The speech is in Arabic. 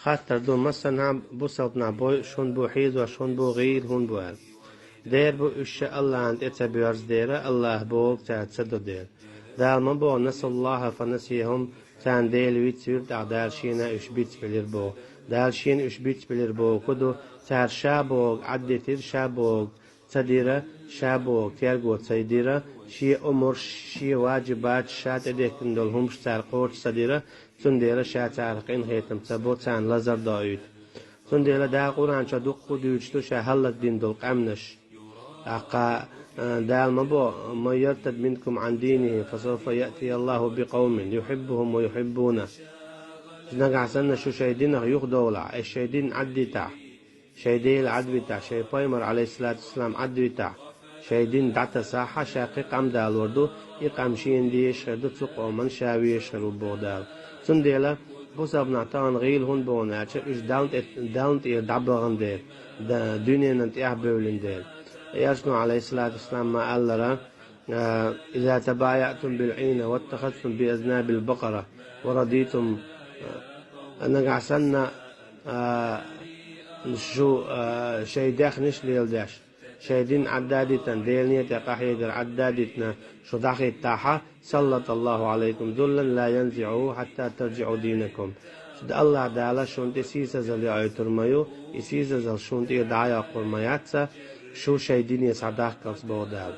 خاطر دو مثلا بو سلطنا بو شون بو حيز وشون بو غير هون بو دير بو إش الله عند إتبيرز ديرة الله بوك تاتسدو دير دال ما بو نسوا الله فنسيهم تان ديل ويتسير دال شينا إش بيتس بلير بو دال شين إش بيتس بلير بو كدو تار شابوك عدي تير شابوك تديرة شابوك تيرغو تسيديرة شي أمور شي واجبات شات إديك ندول هم شتار قوت تديرة تنديرة شات عرقين هيتم تبو تان لزر دايد تنديرة دا قرآن شدوق قدوشتو شهلت دين دول قمنش أقا دال مبو ما يرتد منكم عن دينه فسوف يأتي الله بقوم يحبهم ويحبونه نقع سنة شو شايدين يخدولا الشايدين عدي تاع شايدين العدوي تاع شاي بايمر عليه الصلاة والسلام عدوي تاع شايدين دعتا ساحة شاقي قام دال وردو يقام شين دي يشهدو تسقو من شاوي يشهرو بودال سنديلا بوساب نعطان غيل هون بوناتش إش داونت إيه دعبغن دير دنيا ننتيح بولين دير يرسنو عليه الصلاة والسلام ما قال لرا إذا تبايعتم بالعين واتخذتم بأذناب البقرة ورضيتم نقع سنة شو شي داخ نش ليل داش شايدين عدادتنا ديلنية تقاحيدر عدادتنا شو داخل تاحة سلط الله عليكم ذلا لا ينزعوه حتى ترجعوا دينكم شد الله دالا شون تسيسا زل يعيتر مايو يسيسا زل شون تيدعايا قرمياتسا شو شايدين يسعداك كالصبو دال